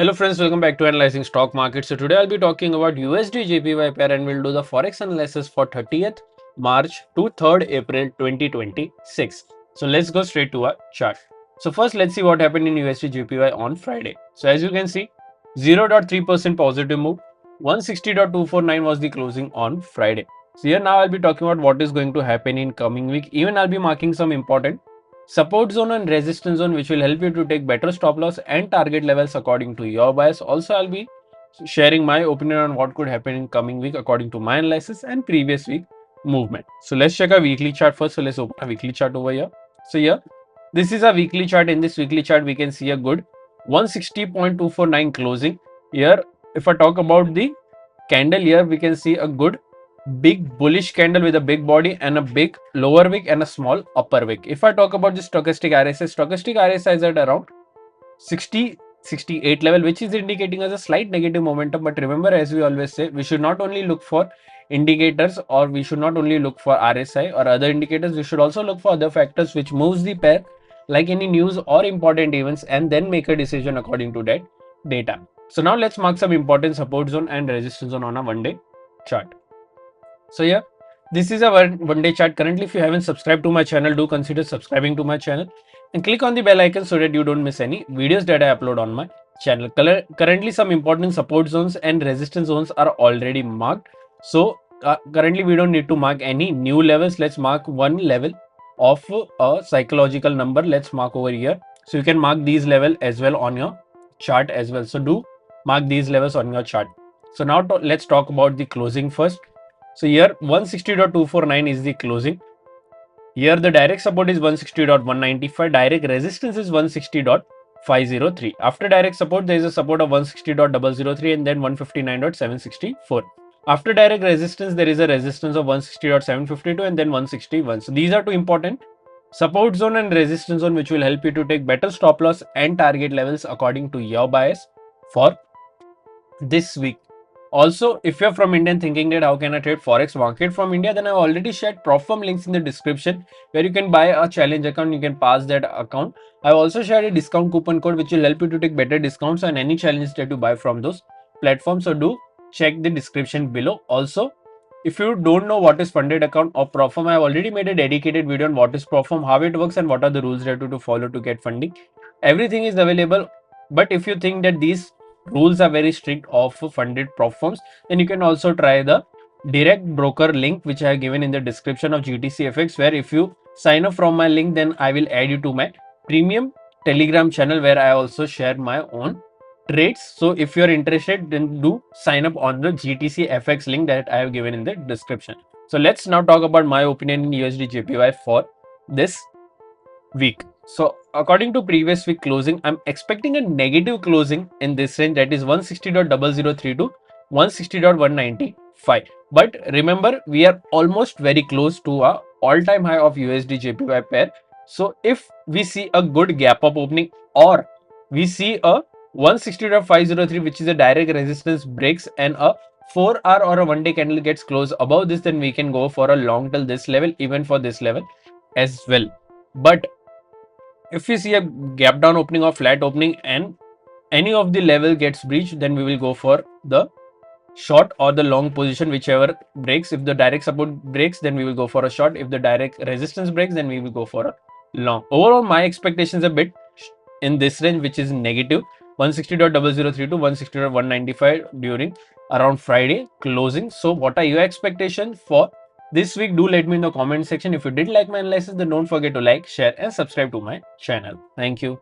Hello friends, welcome back to Analyzing Stock Market. So today I'll be talking about USD JPY pair and we'll do the Forex analysis for 30th March to 3rd April 2026. So let's go straight to our chart. So first let's see what happened in USD JPY on Friday. So as you can see, 0.3% positive move, 160.249 was the closing on Friday. So here now I'll be talking about what is going to happen in coming week. Even I'll be marking some important support zone and resistance zone, which will help you to take better stop loss and target levels according to your bias. Also, I'll be sharing my opinion on what could happen in coming week according to my analysis and previous week movement. So let's check a weekly chart first. So let's open a weekly chart over here. So here, this is a weekly chart. In this weekly chart, we can see a good 160.249 closing. Here, if I talk about the candle here, we can see a good big bullish candle with a big body and a big lower wick and a small upper wick. If I talk about the stochastic RSI is at around 60 68 level, which is indicating us a slight negative momentum. But remember, as we always say, we should not only look for indicators, or we should not only look for RSI or other indicators, we should also look for other factors which moves the pair, like any news or important events, and then make a decision according to that data. So now let's mark some important support zone and resistance zone on a one day chart. So yeah, this is a one day chart. Currently, if you haven't subscribed to my channel, do consider subscribing to my channel and click on the bell icon so that you don't miss any videos that I upload on my channel. Currently, some important support zones and resistance zones are already marked. So currently, we don't need to mark any new levels. Let's mark one level of a psychological number. Let's mark over here. So you can mark these level as well on your chart as well. So do mark these levels on your chart. So now let's talk about the closing first. So here 160.249 is the closing. Here the direct support is 160.195, direct resistance is 160.503. After direct support, there is a support of 160.003 and then 159.764. After direct resistance, there is a resistance of 160.752 and then 161. So these are two important support zone and resistance zone which will help you to take better stop loss and target levels according to your bias for this week. Also, if you're from India and thinking that how can I trade Forex market from India, then I've already shared prop firm links in the description where you can buy a challenge account, you can pass that account. I've also shared a discount coupon code which will help you to take better discounts on any challenges that you buy from those platforms. So do check the description below. Also, if you don't know what is funded account or prop firm, I've already made a dedicated video on what is prop firm, how it works and what are the rules that you have to follow to get funding. Everything is available. But if you think that these rules are very strict of funded prop firms, then you can also try the direct broker link which I have given in the description of GTCFX, where if you sign up from my link, then I will add you to my premium Telegram channel where I also share my own trades. So if you're interested, then do sign up on the GTCFX link that I have given in the description. So let's now talk about my opinion in USD JPY for this week. So according to previous week closing, I'm expecting a negative closing in this range, that is 160.0032 to 160.195. But remember, we are almost very close to our all-time high of USD JPY pair. So if we see a good gap up opening, or we see a 160.503 which is a direct resistance breaks and a 4-hour or a one-day candle gets closed above this, then we can go for a long till this level, even for this level as well. But if we see a gap down opening or flat opening and any of the level gets breached, then we will go for the short or the long position, whichever breaks. If the direct support breaks, then we will go for a short. If the direct resistance breaks, then we will go for a long. Overall, my expectations a bit in this range, which is negative 160.0032 to 160.195 during around Friday closing. So what are your expectations for this week? Do let me in the comment section. If you did like my analysis, then don't forget to like, share and subscribe to my channel. Thank you.